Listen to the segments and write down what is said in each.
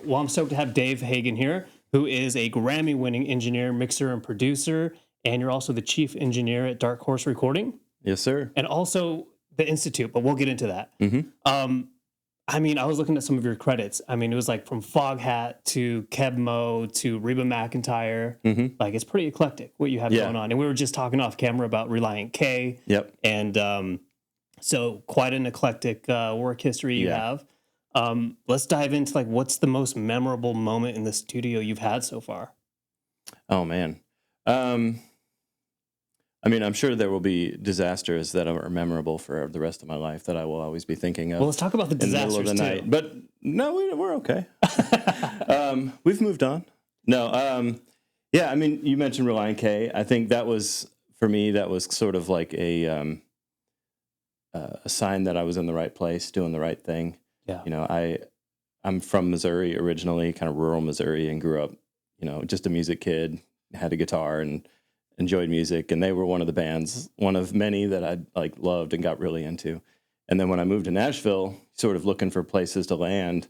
Well, I'm stoked to have Dave Hagen here, who is a Grammy-winning engineer, mixer, and producer, and you're also the chief engineer at Dark Horse Recording. Yes, sir. And also the Institute, but we'll get into that. Mm-hmm. I mean, I was looking at some of your credits. I mean, it was like from Foghat to Keb Mo to Reba McEntire. Mm-hmm. Like, it's pretty eclectic what you have going on. And we were just talking off camera about Relient K. Yep. And so quite an eclectic work history you have. Let's dive into, like, what's the most memorable moment in the studio you've had so far? Oh, man. I mean, I'm sure there will be disasters that are memorable for the rest of my life that I will always be thinking of. Well, let's talk about the disasters in the middle of the too. night. But no, we're okay. We've moved on. No, yeah. I mean, you mentioned Relient K. I think that was, for me, that was sort of like a sign that I was in the right place, doing the right thing. Yeah. You know, I'm from Missouri originally, kind of rural Missouri, and grew up, you know, just a music kid, had a guitar and enjoyed music, and they were one of the bands, one of many that I like loved and got really into. And then when I moved to Nashville, sort of looking for places to land,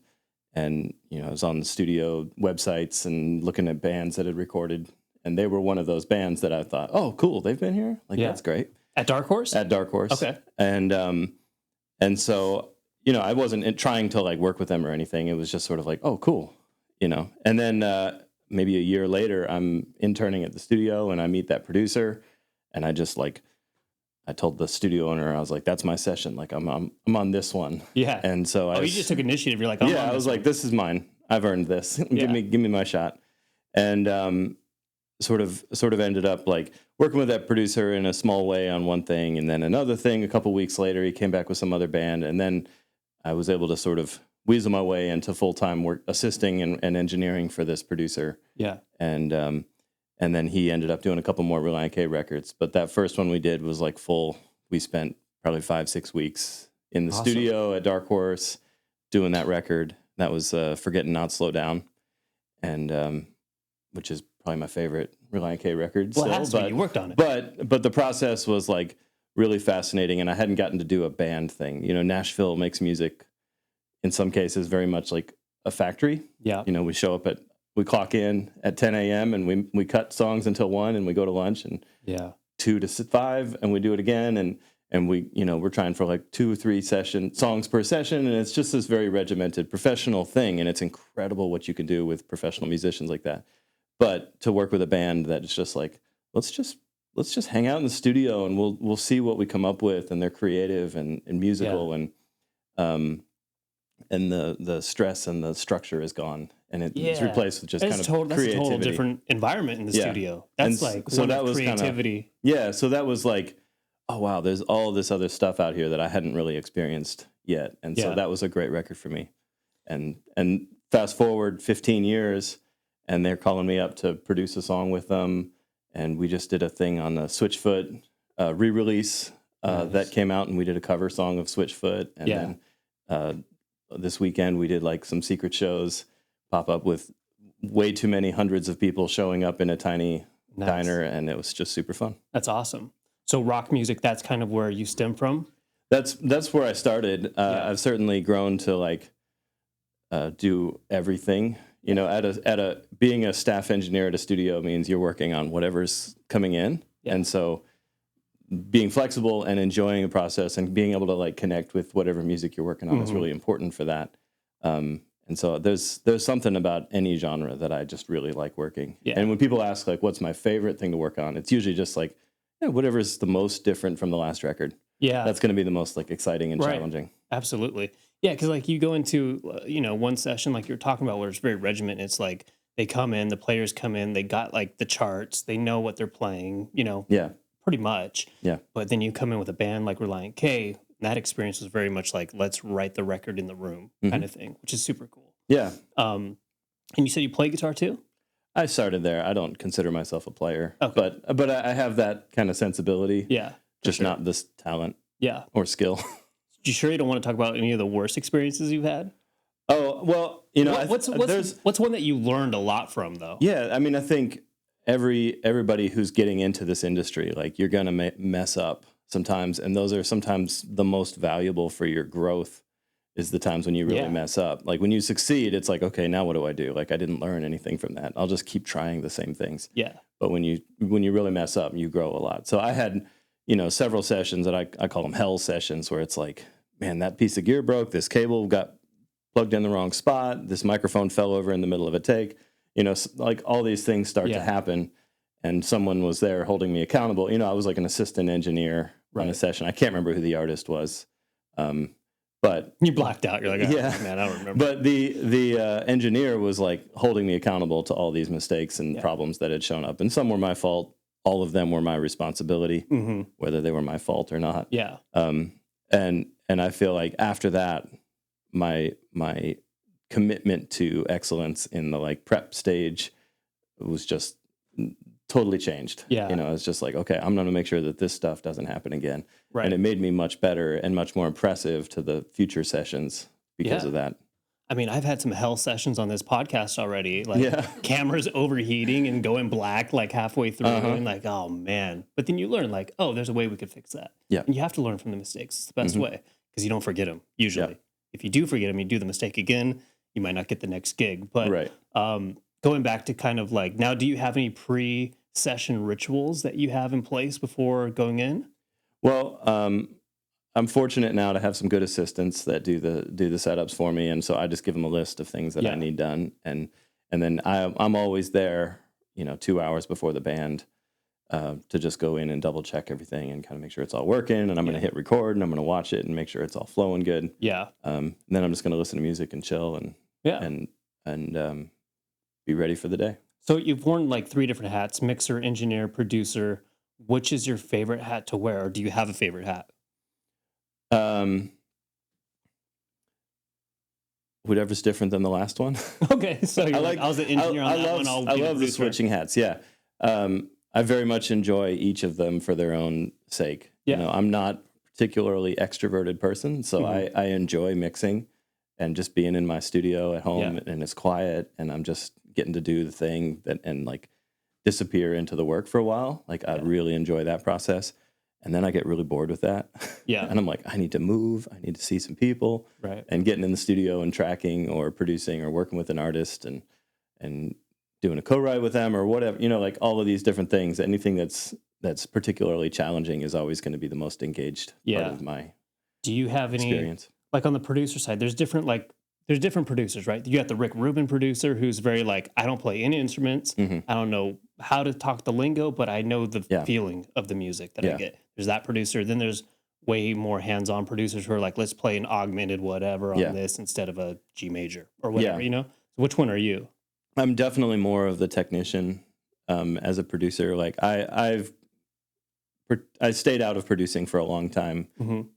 and you know, I was on the studio websites and looking at bands that had recorded, and they were one of those bands that I thought, oh, cool, they've been here, like that's great. At Dark Horse? At Dark Horse, okay. And so you know, I wasn't trying to like work with them or anything. It was just sort of like, oh, cool, you know. And then maybe a year later, I'm interning at the studio and I meet that producer, and I just like, I told the studio owner, I was like, that's my session. Like I'm on this one. Yeah. And so you just took initiative. You're like, I was like, this is mine. I've earned this. Give me my shot. And sort of ended up like working with that producer in a small way on one thing, and then another thing. A couple weeks later, he came back with some other band, and then I was able to sort of weasel my way into full-time work, assisting and engineering for this producer. Yeah. And then he ended up doing a couple more Relient K records. But that first one we did was like full. We spent probably 5-6 weeks in the studio at Dark Horse doing that record. That was Forget and Not Slow Down, and which is probably my favorite Relient K record. Well, it has to be. You worked on it. But the process was like really fascinating, and I hadn't gotten to do a band thing. You know, Nashville makes music in some cases very much like a factory. Yeah. You know, we clock in at 10 a.m. and we cut songs until 1 and we go to lunch, and 2 to 5 and we do it again. And we, you know, we're trying for like 2 or 3 songs per session. And it's just this very regimented professional thing. And it's incredible what you can do with professional musicians like that. But to work with a band that is just like, let's just hang out in the studio and we'll see what we come up with. And they're creative and musical, and the stress and the structure is gone, and it's replaced with just kind of creativity. That's a total different environment in the studio. That's so that was creativity. So that was like, oh wow, there's all this other stuff out here that I hadn't really experienced yet, and so that was a great record for me. And fast forward 15 years, and they're calling me up to produce a song with them, and we just did a thing on the Switchfoot re-release that came out, and we did a cover song of Switchfoot, and then this weekend we did like some secret shows pop up with way too many hundreds of people showing up in a tiny diner, and it was just super fun. That's awesome. So rock music, that's kind of where you stem from? That's where I started. I've certainly grown to like do everything. You know, being a staff engineer at a studio means you're working on whatever's coming in, and so being flexible and enjoying the process and being able to like connect with whatever music you're working on is really important for that. And so there's something about any genre that I just really like working. Yeah. And when people ask like, what's my favorite thing to work on? It's usually just like, whatever's the most different from the last record. Yeah. That's going to be the most like exciting and challenging. Absolutely. Yeah. Cause like you go into, one session, like you're talking about, where it's very regimented. It's like they come in, the players come in, they got like the charts, they know what they're playing, pretty much. Yeah. But then you come in with a band like Relient K, and that experience was very much like, let's write the record in the room kind of thing, which is super cool. Yeah. And you said you play guitar too? I started there. I don't consider myself a player, but I have that kind of sensibility. Yeah. Just not this talent. Yeah. Or skill. You sure you don't want to talk about any of the worst experiences you've had? Oh, well, what's one that you learned a lot from though? Yeah. I mean, I think everybody who's getting into this industry, like you're going to mess up sometimes. And those are sometimes the most valuable for your growth, is the times when you really mess up. Like when you succeed, it's like, okay, now what do I do? Like I didn't learn anything from that. I'll just keep trying the same things. Yeah. But when you really mess up, you grow a lot. So I had, several sessions that I call them hell sessions, where it's like, man, that piece of gear broke. This cable got plugged in the wrong spot. This microphone fell over in the middle of a take. Like all these things start to happen. And someone was there holding me accountable. I was like an assistant engineer on a session. I can't remember who the artist was. But you blacked out. You're like, oh, man, I don't remember. But the engineer was like holding me accountable to all these mistakes and problems that had shown up. And some were my fault. All of them were my responsibility, whether they were my fault or not. Yeah. And I feel like after that, my commitment to excellence in the like prep stage was just totally changed. Yeah. It's just like, okay, I'm going to make sure that this stuff doesn't happen again. Right. And it made me much better and much more impressive to the future sessions because of that. I mean, I've had some hell sessions on this podcast already. Like cameras overheating and going black like halfway through and like, oh man. But then you learn like, oh, there's a way we could fix that. Yeah. And you have to learn from the mistakes. It's the best way because you don't forget them usually. Yeah. If you do forget them, you do the mistake again, you might not get the next gig. But going back to kind of like, now do you have any pre-session rituals that you have in place before going in? Well, I'm fortunate now to have some good assistants that do the setups for me, and so I just give them a list of things that I need done, and then I'm always there, 2 hours before the band to just go in and double check everything and kind of make sure it's all working, and I'm going to hit record and I'm going to watch it and make sure it's all flowing good. Yeah. And then I'm just going to listen to music and chill and be ready for the day. So you've worn like 3 different hats: mixer, engineer, producer. Which is your favorite hat to wear, or do you have a favorite hat? Whatever's different than the last one. Okay, so I was an engineer on that one. I love the switching hats. Yeah, I very much enjoy each of them for their own sake. Yeah. I'm not particularly extroverted person, so I enjoy mixing and just being in my studio at home and it's quiet and I'm just getting to do the thing and like disappear into the work for a while. Like I really enjoy that process. And then I get really bored with that. Yeah. And I'm like, I need to move. I need to see some people. Right. And getting in the studio and tracking or producing or working with an artist and doing a co-write with them or whatever, like all of these different things. Anything that's particularly challenging is always going to be the most engaged part of my Do you have experience. Any, like on the producer side, there's different producers, right? You got the Rick Rubin producer who's very like, I don't play any instruments. I don't know how to talk the lingo, but I know the feeling of the music that I get. There's that producer. Then there's way more hands-on producers who are like, let's play an augmented whatever on this instead of a G major or whatever, Which one are you? I'm definitely more of the technician as a producer. Like I stayed out of producing for a long time.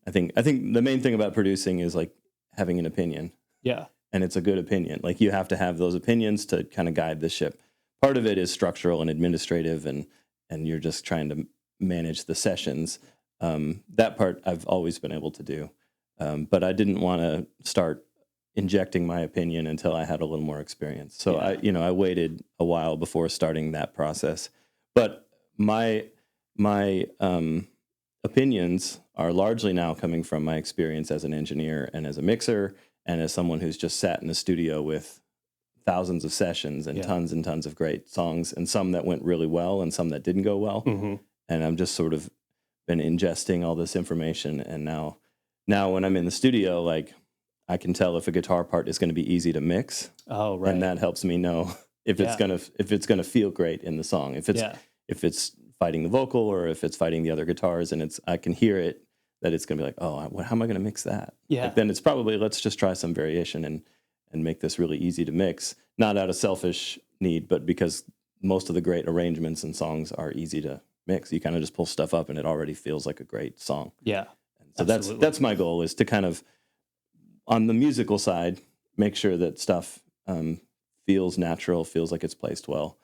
I think the main thing about producing is like having an opinion. Yeah. And it's a good opinion. Like you have to have those opinions to kind of guide the ship. Part of it is structural and administrative and you're just trying to manage the sessions. That part I've always been able to do. But I didn't want to start injecting my opinion until I had a little more experience. So I waited a while before starting that process. But my opinions are largely now coming from my experience as an engineer and as a mixer and as someone who's just sat in the studio with thousands of sessions and tons of great songs and some that went really well and some that didn't go well. And I'm just sort of been ingesting all this information. And now when I'm in the studio, like I can tell if a guitar part is going to be easy to mix. Oh, right. And that helps me know if it's going to feel great in the song. If it's fighting the vocal or if it's fighting the other guitars and I can hear it, that it's going to be like, oh, how am I going to mix that? Yeah. Like, then it's probably, let's just try some variation and make this really easy to mix. Not out of selfish need, but because most of the great arrangements and songs are easy to mix. You kind of just pull stuff up and it already feels like a great song. Yeah. And so that's my goal, is to kind of, on the musical side, make sure that stuff feels natural, feels like it's placed well,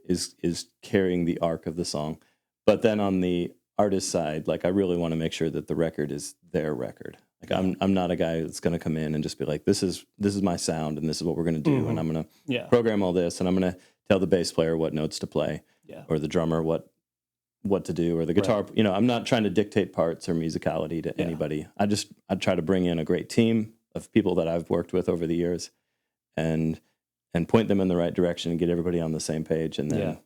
is carrying the arc of the song. But then on the artist side, like I really want to make sure that the record is their record. Like I'm not a guy that's going to come in and just be like, this is my sound and this is what we're going to do, and I'm going to program all this, and I'm going to tell the bass player what notes to play, or the drummer what to do, or the guitar. Right. I'm not trying to dictate parts or musicality to anybody. I try to bring in a great team of people that I've worked with over the years, and point them in the right direction and get everybody on the same page, and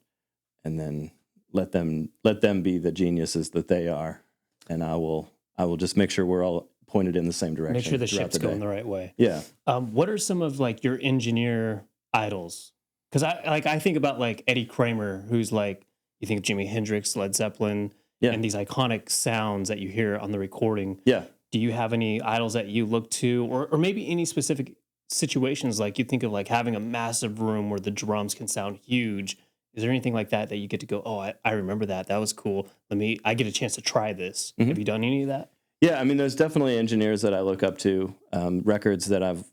then let them be the geniuses that they are, and I will just make sure we're all pointed in the same direction. Make sure the ship's going the right way. Yeah. What are some of like your engineer idols? Because I think about like Eddie Kramer, who's like, you think of Jimi Hendrix, Led Zeppelin, and these iconic sounds that you hear on the recording. Yeah. Do you have any idols that you look to, or maybe any specific situations, like you think of like having a massive room where the drums can sound huge? Is there anything like that you get to go, oh, I remember that. That was cool. I get a chance to try this. Have you done any of that? Yeah, I mean, there's definitely engineers that I look up to, records that I've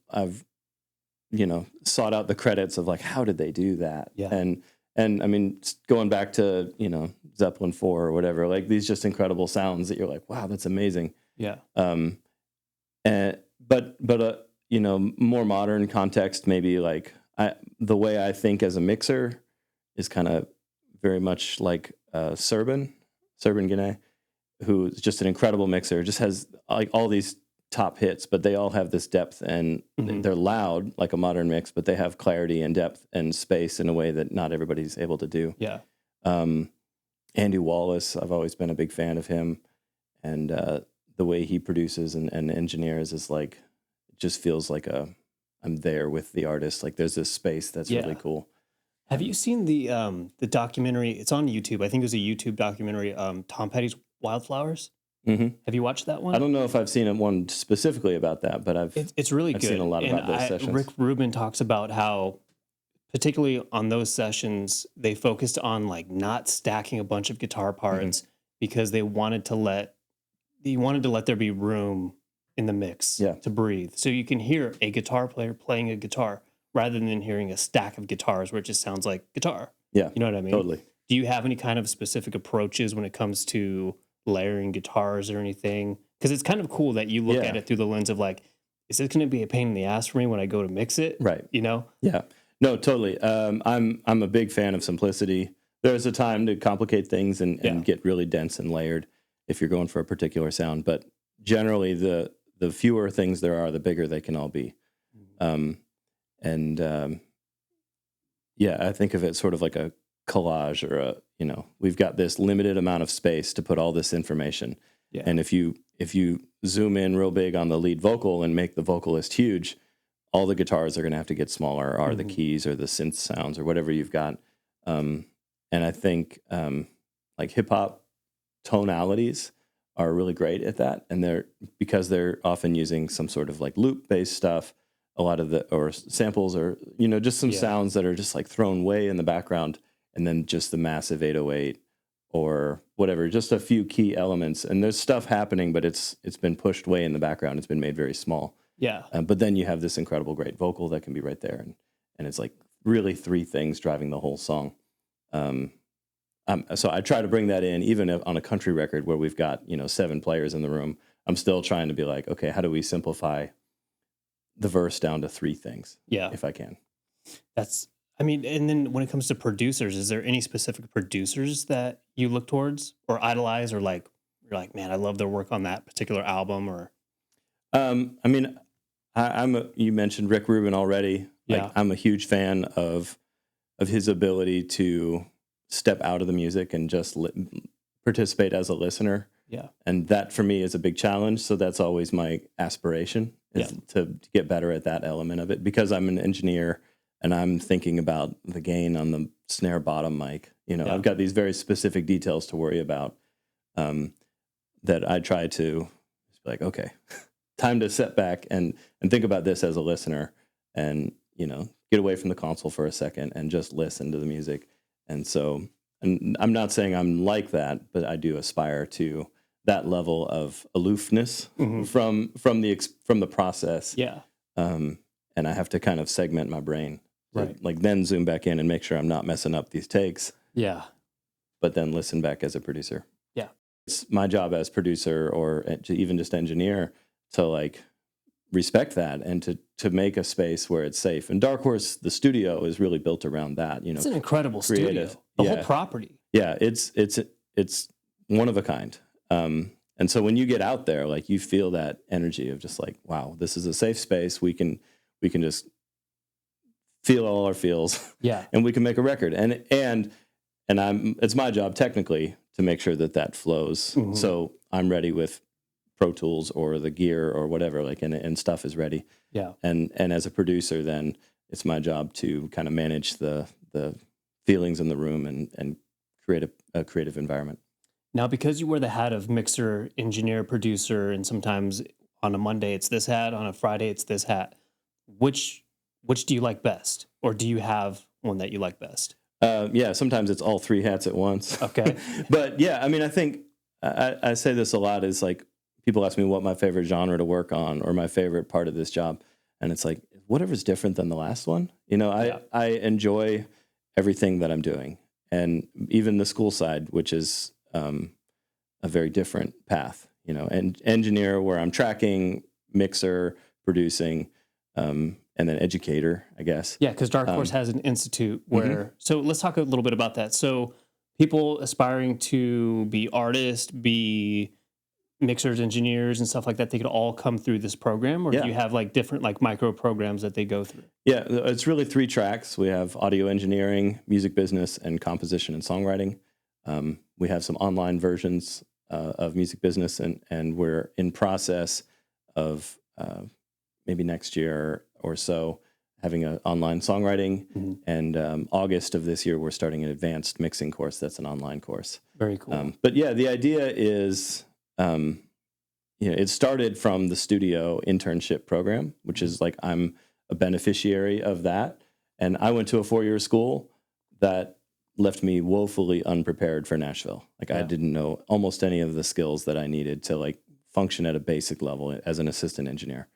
sought out the credits of, like, how did they do that? Yeah. And I mean, going back to, Zeppelin 4 or whatever, like these just incredible sounds that you're like, wow, that's amazing. Yeah. But more modern context, maybe like the way I think as a mixer is kind of very much like Serban Gene, who's just an incredible mixer, just has like all these top hits, but they all have this depth, and they're loud like a modern mix, but they have clarity and depth and space in a way that not everybody's able to do. Yeah. Andy Wallace, I've always been a big fan of him, and the way he produces and engineers is like, it just feels like I'm there with the artist. Like there's this space that's really cool. Have you seen the documentary? It's on YouTube. I think it was a YouTube documentary. Tom Petty's Wildflowers. Have you watched that one? I don't know if I've seen one specifically about that, but it's really I've good. seen a lot about those sessions. Rick Rubin talks about how, particularly on those sessions, they focused on like not stacking a bunch of guitar parts because they wanted to let there be room in the mix to breathe, so you can hear a guitar player playing a guitar rather than hearing a stack of guitars where it just sounds like guitar. Yeah, you know what I mean? Totally. Do you have any kind of specific approaches when it comes to layering guitars or anything? Because it's kind of cool that you look at it through the lens of like, is this going to be a pain in the ass for me when I go to mix it? Right. Yeah. No, totally. I'm a big fan of simplicity. There's a time to complicate things and get really dense and layered if you're going for a particular sound. But generally, the fewer things there are, the bigger they can all be. I think of it sort of like a collage, or we've got this limited amount of space to put all this information. Yeah. And if you zoom in real big on the lead vocal and make the vocalist huge, all the guitars are going to have to get smaller, or the keys or the synth sounds or whatever you've got. And I think like hip hop tonalities are really great at that, and because they're often using some sort of like loop based stuff, a lot of or samples, or just some sounds that are just like thrown way in the background, and then just the massive 808 or whatever, just a few key elements, and there's stuff happening, but it's been pushed way in the background. It's been made very small. Yeah. But then you have this incredible great vocal that can be right there, and it's like really three things driving the whole song. So I try to bring that in, even on a country record where we've got 7 players in the room. I'm still trying to be like, okay, how do we simplify the verse down to 3 things? Yeah, if I can. And then when it comes to producers, is there any specific producers that you look towards or idolize, or like you're like, man, I love their work on that particular album? Or you mentioned Rick Rubin already. Like, I'm a huge fan of his ability to step out of the music and just participate as a listener. Yeah. And that for me is a big challenge. So that's always my aspiration, is to get better at that element of it, because I'm an engineer and I'm thinking about the gain on the snare bottom mic. I've got these very specific details to worry about, that I try to be like, okay, time to sit back and think about this as a listener, and, get away from the console for a second and just listen to the music. And so, and I'm not saying I'm like that, but I do aspire to that level of aloofness from the process. Yeah. And I have to kind of segment my brain, right? Like then zoom back in and make sure I'm not messing up these takes. Yeah. But then listen back as a producer. Yeah. It's my job as producer, or even just engineer, to like respect that and to make a space where it's safe. And Dark Horse, the studio, is really built around that. It's an incredible studio. The whole property. Yeah, it's one of a kind. And And so when you get out there, like you feel that energy of just like, wow, this is a safe space. We can just feel all our feels. Yeah. And we can make a record. And it's my job technically to make sure that flows. Mm-hmm. So I'm ready with Pro Tools or the gear or whatever, like, and stuff is ready. Yeah. And as a producer, then it's my job to kind of manage the feelings in the room and create a creative environment. Now, because you wear the hat of mixer, engineer, producer, and sometimes on a Monday it's this hat, on a Friday it's this hat, which do you like best? Or do you have one that you like best? Yeah, sometimes it's all three hats at once. Okay. But yeah, I mean, I think I say this a lot is like, people ask me what my favorite genre to work on or my favorite part of this job. And it's like, whatever's different than the last one. You know, I enjoy everything that I'm doing. And even the school side, which is a very different path, you know, and engineer where I'm tracking, mixer, producing, and then educator, I guess. Yeah, because Dark Horse has an institute where, mm-hmm. So let's talk a little bit about that. So people aspiring to be artists, be mixers, engineers, and stuff like that, they could all come through this program, or do you have like different like micro programs that they go through? Yeah, it's really 3 tracks. We have audio engineering, music business, and composition and songwriting. We have some online versions of music business, and we're in process of maybe next year or so having an online songwriting. Mm-hmm. And August of this year, we're starting an advanced mixing course. That's an online course. Very cool. But yeah, the idea is, it started from the studio internship program, which is like, I'm a beneficiary of that. And I went to a 4-year school that left me woefully unprepared for Nashville. Like I didn't know almost any of the skills that I needed to like function at a basic level as an assistant engineer.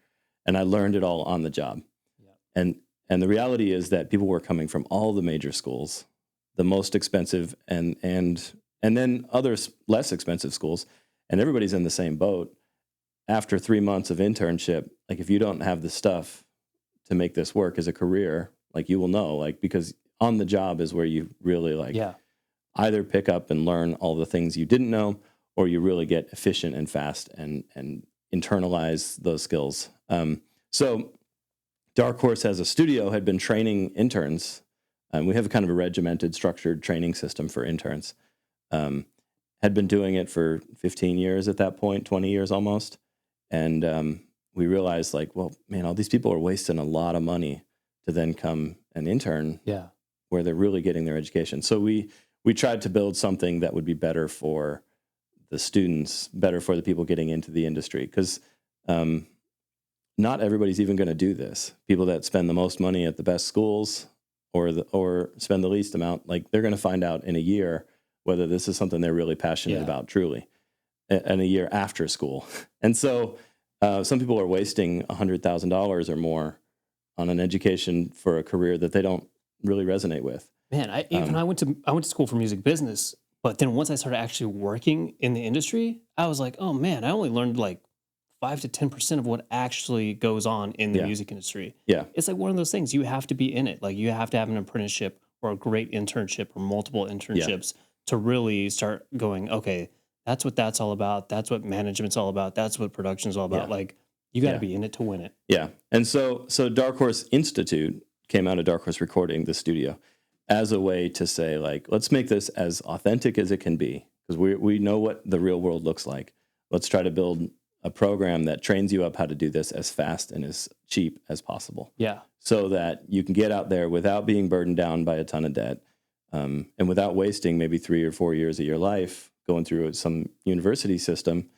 And I learned it all on the job. Yeah. And the reality is that people were coming from all the major schools, the most expensive and then others less expensive schools, and everybody's in the same boat. After 3 months of internship, like if you don't have the stuff to make this work as a career, like you will know, like, because on the job is where you really like either pick up and learn all the things you didn't know, or you really get efficient and fast and internalize those skills. So Dark Horse as a studio had been training interns. We have a kind of a regimented, structured training system for interns. Had been doing it for 15 years at that point, 20 years almost. And we realized like, well, man, all these people are wasting a lot of money to then come and intern where they're really getting their education. So we tried to build something that would be better for the students, better for the people getting into the industry. Because not everybody's even going to do this. People that spend the most money at the best schools or spend the least amount, like they're going to find out in a year whether this is something they're really passionate about truly, and a year after school. And so some people are wasting $100,000 or more on an education for a career that they don't really resonate with. Man, I went to school for music business, but then once I started actually working in the industry, I was like, oh man, I only learned like 5 to 10% of what actually goes on in the music industry. Yeah. It's like one of those things, you have to be in it. Like you have to have an apprenticeship or a great internship or multiple internships to really start going, okay, that's what that's all about. That's what management's all about. That's what production's all about. Like you got to be in it to win it. Yeah. And so Dark Horse Institute came out of Dark Horse Recording, the studio, as a way to say like, let's make this as authentic as it can be, because we know what the real world looks like. Let's try to build a program that trains you up how to do this as fast and as cheap as possible. Yeah. So that you can get out there without being burdened down by a ton of debt, and without wasting maybe 3 or 4 years of your life going through some university system,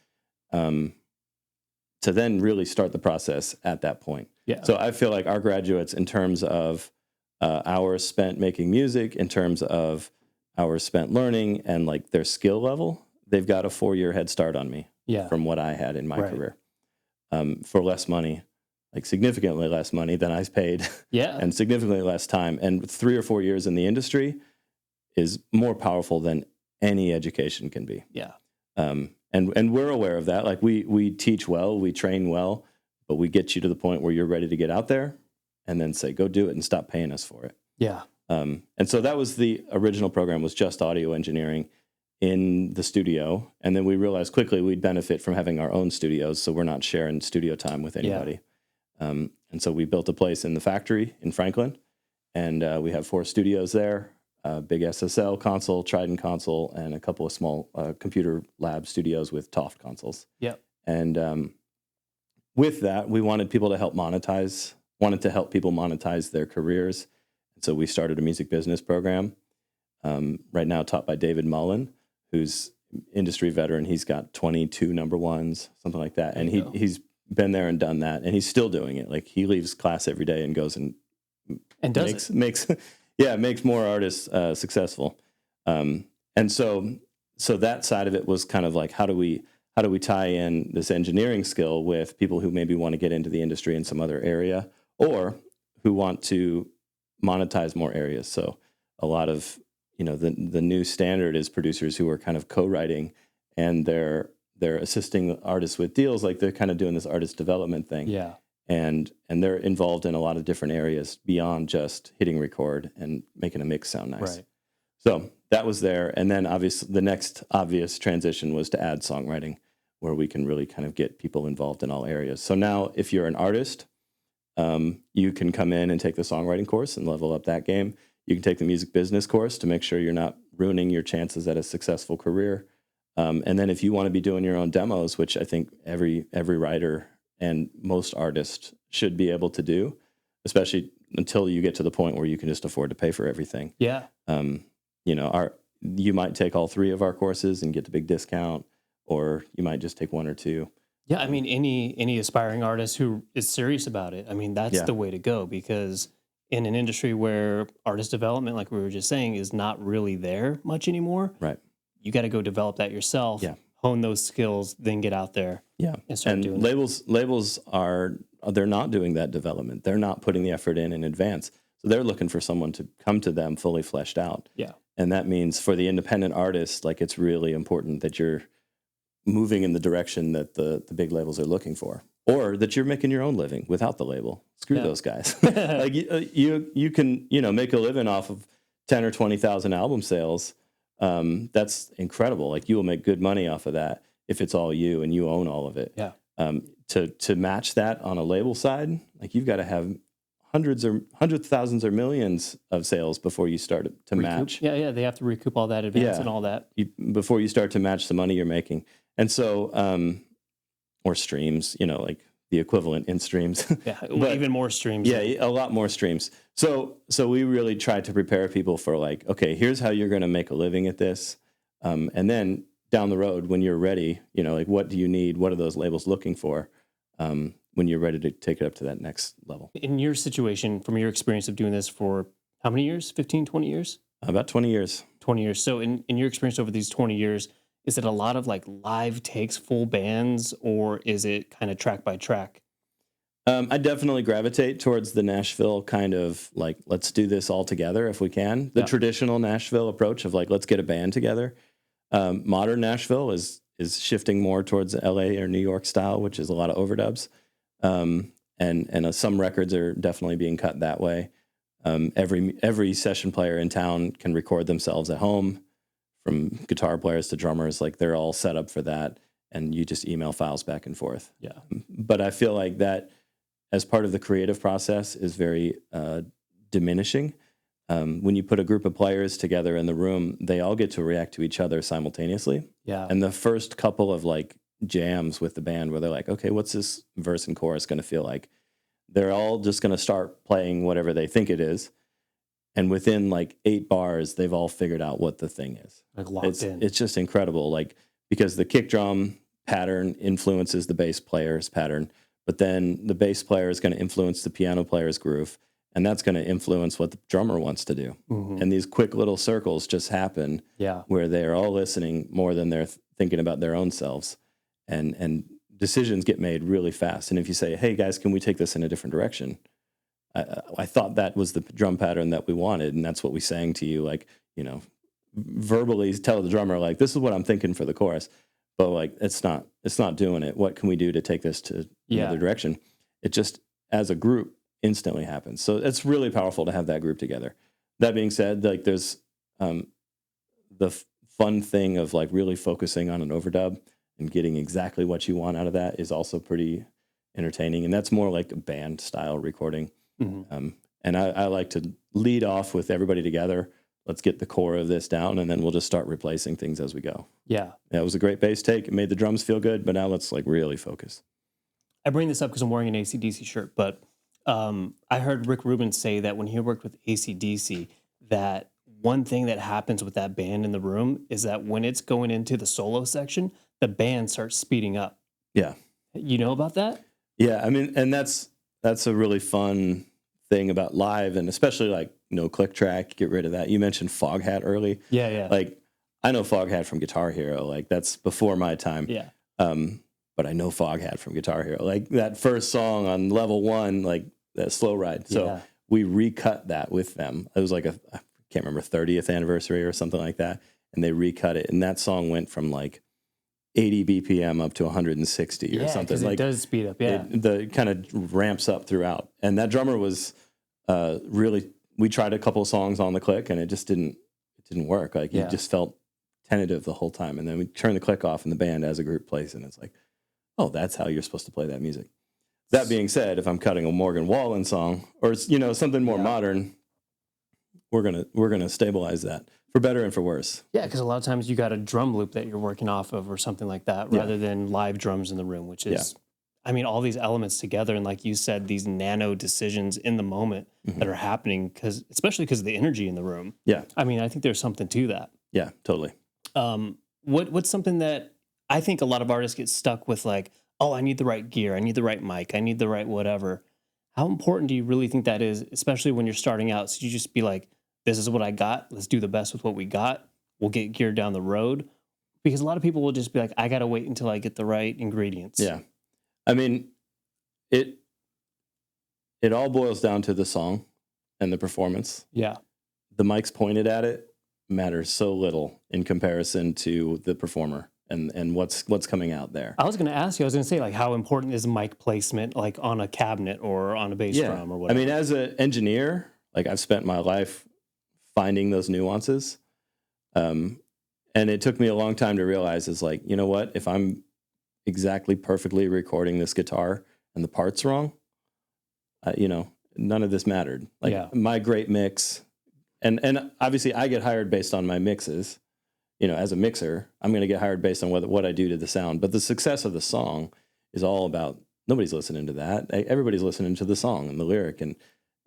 to then really start the process at that point. Yeah. So I feel like our graduates, in terms of hours spent making music, in terms of hours spent learning, and like their skill level, they've got a 4-year head start on me from what I had in my career, for less money, like significantly less money than I paid, and significantly less time. And 3 or 4 years in the industry is more powerful than any education can be. Yeah. And we're aware of that. Like we teach well, we train well, but we get you to the point where you're ready to get out there and then say, go do it and stop paying us for it. Yeah. And so that was the original program, was just audio engineering. in the studio, and then we realized quickly we'd benefit from having our own studios, so we're not sharing studio time with anybody. And so we built a place in the factory in Franklin, and we have 4 studios there, a big SSL console, Trident console, and a couple of small computer lab studios with Toft consoles. And with that, we wanted people to help people monetize their careers. And so we started a music business program, right now taught by David Mullen, who's industry veteran. He's got 22 number ones, something like that. And he's been there and done that, and he's still doing it. Like, he leaves class every day and goes and makes more artists successful. And so that side of it was kind of like, how do we tie in this engineering skill with people who maybe want to get into the industry in some other area, or who want to monetize more areas. So a lot of, the new standard is producers who are kind of co-writing, and they're assisting artists with deals. Like, they're kind of doing this artist development thing. And they're involved in a lot of different areas beyond just hitting record and making a mix sound nice. So that was there. And then obviously the next obvious transition was to add songwriting, where we can really kind of get people involved in all areas. So now, if you're an artist, you can come in and take the songwriting course and level up that game. You can take the music business course to make sure you're not ruining your chances at a successful career. And then if you want to be doing your own demos, which I think every writer and most artists should be able to do, especially until you get to the point where you can just afford to pay for everything. You might take all 3 of our courses and get the big discount, or you might just take 1 or 2. Yeah, I mean, any aspiring artist who is serious about it, I mean, that's the way to go, because in an industry where artist development, like we were just saying, is not really there much anymore. You got to go develop that yourself, hone those skills, then get out there. And start doing labels. Labels they're not doing that development. They're not putting the effort in advance. So they're looking for someone to come to them fully fleshed out. And that means for the independent artist, like, it's really important that you're moving in the direction that the big labels are looking for, or that you're making your own living without the label. Screw those guys. Like, you can, make a living off of 10 or 20,000 album sales. That's incredible. Like, you will make good money off of that if it's all you and you own all of it. To match that on a label side, like, you've got to have hundreds of thousands or millions of sales before you start to match. They have to recoup all that advance and all that before you start to match the money you're making. And so, or streams, like the equivalent in streams. But even more streams. A lot more streams. So we really tried to prepare people for, like, okay, here's how you're going to make a living at this. And then down the road, when you're ready, like, what do you need? What are those labels looking for? When you're ready to take it up to that next level. In your situation, from your experience of doing this for how many years? 15, 20 years? About 20 years. 20 years. So in your experience over these 20 years, is it a lot of, like, live takes, full bands, or is it kind of track by track? I definitely gravitate towards the Nashville kind of, like, let's do this all together if we can. The traditional Nashville approach of, like, let's get a band together. Modern Nashville is shifting more towards LA or New York style, which is a lot of overdubs. And some records are definitely being cut that way. Every session player in town can record themselves at home, from guitar players to drummers. Like, they're all set up for that, and you just email files back and forth. But I feel like that, as part of the creative process, is very diminishing. When you put a group of players together in the room, they all get to react to each other simultaneously. And the first couple of, like, jams with the band where they're like, okay, what's this verse and chorus going to feel like? They're all just going to start playing whatever they think it is. And within, like, 8 bars, they've all figured out what the thing is. Like, locked in. It's just incredible. Like, because the kick drum pattern influences the bass player's pattern, but then the bass player is going to influence the piano player's groove, and that's going to influence what the drummer wants to do. And these quick little circles just happen where they're all listening more than they're thinking about their own selves. And decisions get made really fast. And if you say, hey, guys, can we take this in a different direction? I thought that was the drum pattern that we wanted, and that's what we sang to you, like, verbally tell the drummer, like, this is what I'm thinking for the chorus. But, like, it's not doing it. What can we do to take this to another direction? It just, as a group, instantly happens. So it's really powerful to have that group together. That being said, like, there's the fun thing of like really focusing on an overdub and getting exactly what you want out of that is also pretty entertaining. And that's more like a band style recording. And I like to lead off with everybody together. Let's get the core of this down, and then we'll just start replacing things as we go. Yeah, it was a great bass take. It made the drums feel good, but now let's like really focus. I bring this up because I'm wearing an AC/DC shirt, but I heard Rick Rubin say that when he worked with AC/DC, that one thing that happens with that band in the room is that when it's going into the solo section, the band starts speeding up. Yeah. You know about that? Yeah, I mean, and that's a really fun thing about live, and especially like no click track, get rid of that. You mentioned Foghat early. Yeah, yeah. Like I know Foghat from Guitar Hero. Like that's before my time. Yeah. But I know Foghat from Guitar Hero. Like that first song on level 1, like that slow ride. So we recut that with them. It was like I can't remember 30th anniversary or something like that, and they recut it, and that song went from like 80 BPM up to 160 or something. Like, it does speed up, it kind of ramps up throughout. And that drummer was really, we tried a couple of songs on the click, and it just didn't work. Like, you just felt tentative the whole time. And then we turn the click off, and the band as a group plays, and it's like, oh, that's how you're supposed to play that music. That being said, if I'm cutting a Morgan Wallen song, or something more modern, we're gonna stabilize that. For better and for worse. Yeah, because a lot of times you got a drum loop that you're working off of or something like that, rather than live drums in the room, which is, I mean, all these elements together. And like you said, these nano decisions in the moment that are happening, especially because of the energy in the room. Yeah. I mean, I think there's something to that. Yeah, totally. What's something that I think a lot of artists get stuck with, like, oh, I need the right gear, I need the right mic, I need the right whatever. How important do you really think that is, especially when you're starting out? So you just be like, this is what I got. Let's do the best with what we got. We'll get gear down the road. Because a lot of people will just be like, I got to wait until I get the right ingredients. Yeah. I mean, it all boils down to the song and the performance. Yeah. The mics pointed at it matters so little in comparison to the performer and what's coming out there. I was going to ask you, say, like, how important is mic placement, like on a cabinet or on a bass drum or whatever? I mean, as an engineer, like, I've spent my life finding those nuances. And it took me a long time to realize, is like, you know what, if I'm exactly perfectly recording this guitar and the part's wrong, none of this mattered. Like my great mix, and obviously I get hired based on my mixes, as a mixer, I'm going to get hired based on what I do to the sound. But the success of the song is all about, nobody's listening to that. Everybody's listening to the song and the lyric.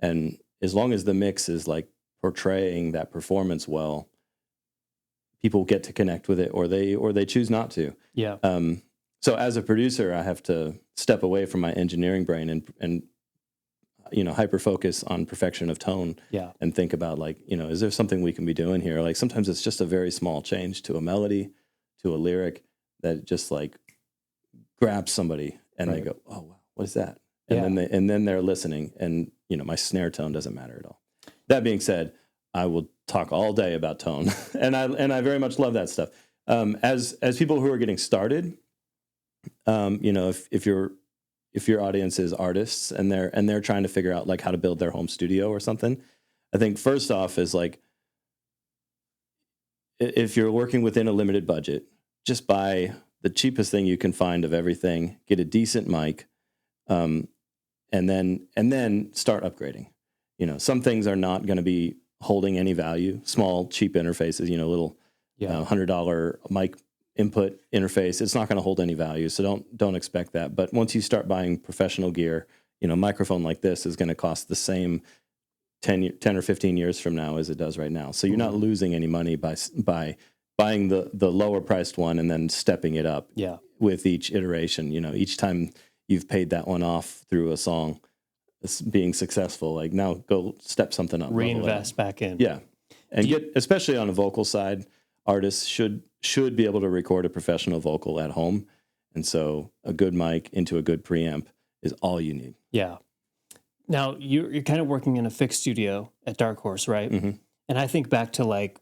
And as long as the mix is like portraying that performance well, people get to connect with it, or they choose not to. Yeah. So as a producer, I have to step away from my engineering brain and hyper focus on perfection of tone. Yeah. And think about, like, is there something we can be doing here? Like, sometimes it's just a very small change to a melody, to a lyric, that just like grabs somebody, and they go, oh wow, what is that? And then they're listening, and my snare tone doesn't matter at all. That being said, I will talk all day about tone, and I very much love that stuff. As people who are getting started, if your audience is artists and they're trying to figure out like how to build their home studio or something, I think first off is like, if you're working within a limited budget, just buy the cheapest thing you can find of everything, get a decent mic, and then start upgrading. Some things are not going to be holding any value. Small, cheap interfaces, little $100 mic input interface, it's not going to hold any value. So don't expect that. But once you start buying professional gear, a microphone like this is going to cost the same 10 or 15 years from now as it does right now. So you're not losing any money by buying the lower priced one and then stepping it up with each iteration. Each time you've paid that one off through a song being successful, like, now go step something up. Reinvest back in. Yeah. And especially on the vocal side, artists should be able to record a professional vocal at home. And so a good mic into a good preamp is all you need. Yeah. Now, you're kind of working in a fixed studio at Dark Horse, right? Mm-hmm. And I think back to, like,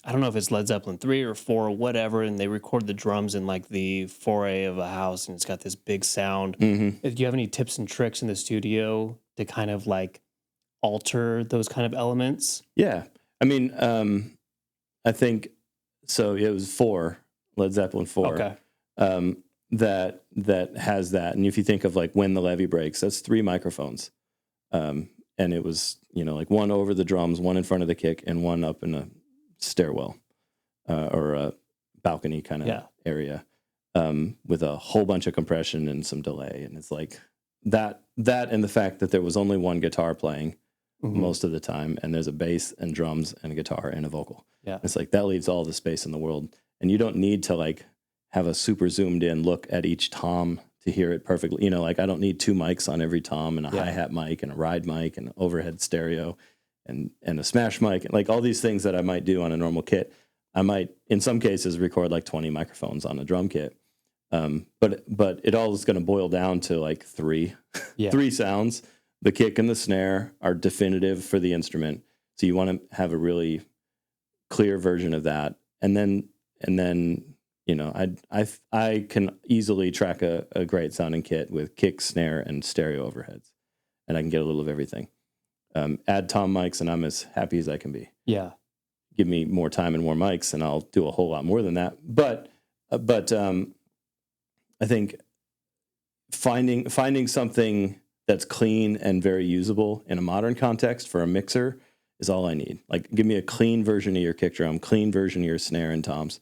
I don't know if it's Led Zeppelin 3 or 4 or whatever, and they record the drums in like the foyer of a house, and it's got this big sound. Mm-hmm. Do you have any tips and tricks in the studio to kind of like alter those kind of elements? Yeah. I mean, I think So it was 4, Led Zeppelin 4. Okay. That has that. And if you think of like When the Levee Breaks, that's 3 microphones. And it was, like one over the drums, one in front of the kick, and one up in a stairwell or a balcony kind of area with a whole bunch of compression and some delay. And it's like that and the fact that there was only one guitar playing most of the time, and there's a bass and drums and a guitar and a vocal. Yeah. It's like that leaves all the space in the world. And you don't need to like have a super zoomed in look at each tom to hear it perfectly. Like I don't need 2 mics on every tom and a hi-hat mic and a ride mic and an overhead stereo and a smash mic. And like all these things that I might do on a normal kit, I might, in some cases, record like 20 microphones on a drum kit. But it all is going to boil down to like 3 sounds. The kick and the snare are definitive for the instrument. So you want to have a really clear version of that. And then I can easily track a great sounding kit with kick, snare, and stereo overheads, and I can get a little of everything. Add tom mics, and I'm as happy as I can be. Yeah. Give me more time and more mics, and I'll do a whole lot more than that. But I think finding something that's clean and very usable in a modern context for a mixer is all I need. Like, give me a clean version of your kick drum, clean version of your snare and toms,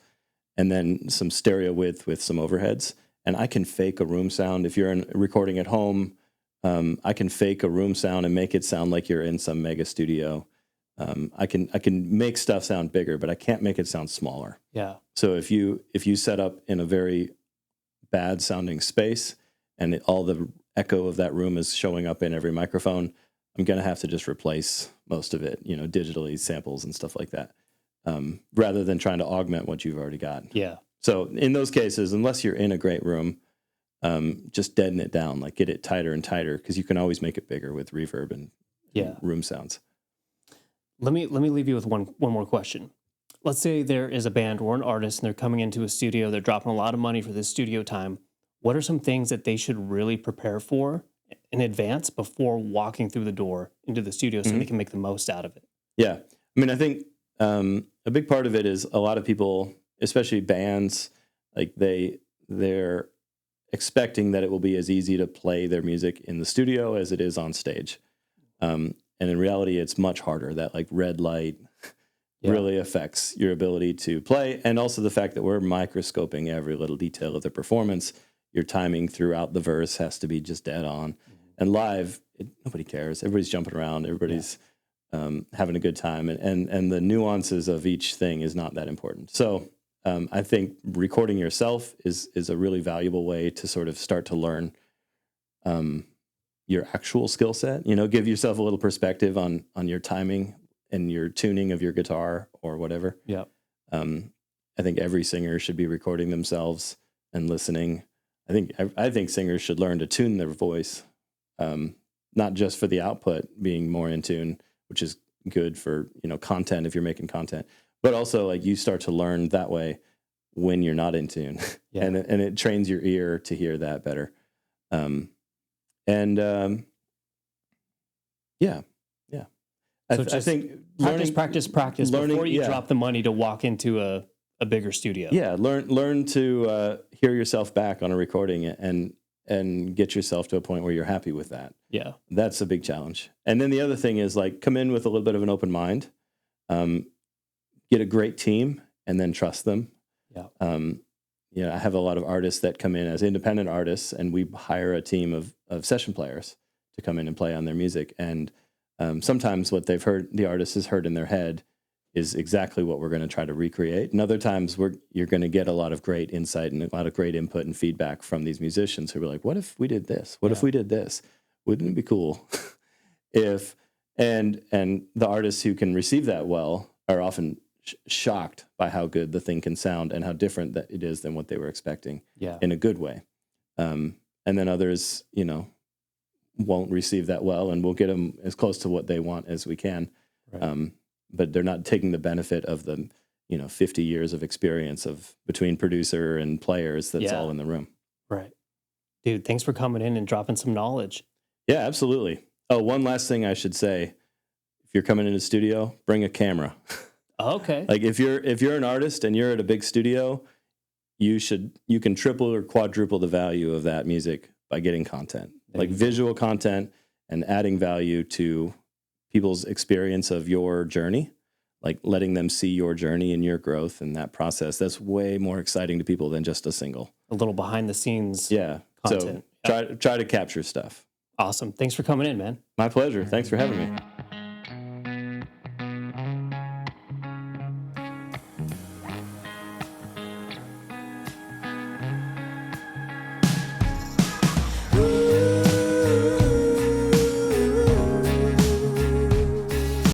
and then some stereo width with some overheads. And I can fake a room sound. If you're recording at home, I can fake a room sound and make it sound like you're in some mega studio. I can make stuff sound bigger, but I can't make it sound smaller. Yeah. So if you set up in a very bad sounding space and all the echo of that room is showing up in every microphone, I'm going to have to just replace most of it, digitally, samples and stuff like that, rather than trying to augment what you've already got. Yeah. So in those cases, unless you're in a great room, just deaden it down, like get it tighter and tighter, because you can always make it bigger with reverb and room sounds. Let me leave you with one more question. Let's say there is a band or an artist and they're coming into a studio, they're dropping a lot of money for this studio time. What are some things that they should really prepare for in advance before walking through the door into the studio so they can make the most out of it? Yeah. I mean, I think a big part of it is a lot of people, especially bands, like they're expecting that it will be as easy to play their music in the studio as it is on stage. And in reality, it's much harder. That like red light really affects your ability to play. And also the fact that we're microscoping every little detail of the performance. Your timing throughout the verse has to be just dead on. And live, nobody cares. Everybody's jumping around. Everybody's having a good time. And the nuances of each thing is not that important. So I think recording yourself is a really valuable way to sort of start to learn your actual skill set. Give yourself a little perspective on your timing and your tuning of your guitar or whatever. Yeah. I think every singer should be recording themselves and listening. I think singers should learn to tune their voice, not just for the output being more in tune, which is good for content if you're making content, but also like you start to learn that way when you're not in tune, and it trains your ear to hear that better. I think practice before you drop the money to walk into a bigger studio. Yeah, learn to hear yourself back on a recording and get yourself to a point where you're happy with that. Yeah, that's a big challenge. And then the other thing is like come in with a little bit of an open mind, get a great team, and then trust them. Yeah. I have a lot of artists that come in as independent artists, and we hire a team of session players to come in and play on their music. And sometimes what the artist has heard in their head is exactly what we're going to try to recreate. And other times you're going to get a lot of great insight and a lot of great input and feedback from these musicians who are like, what if we did this? What if we did this? Wouldn't it be cool if, and the artists who can receive that well are often shocked by how good the thing can sound and how different that it is than what they were expecting in a good way. And then others, won't receive that well, and we'll get them as close to what they want as we can. Right. But they're not taking the benefit of the, 50 years of experience between producer and players that's all in the room. Right. Dude, thanks for coming in and dropping some knowledge. Yeah, absolutely. Oh, one last thing I should say. If you're coming in the studio, bring a camera. Okay. Like if you're an artist and you're at a big studio, you can triple or quadruple the value of that music by getting content, like visual content, and adding value to people's experience of your journey, like letting them see your journey and your growth and that process. That's way more exciting to people than just a single. A little behind the scenes content. So try to capture stuff. Awesome. Thanks for coming in, man. My pleasure. Thanks for having me.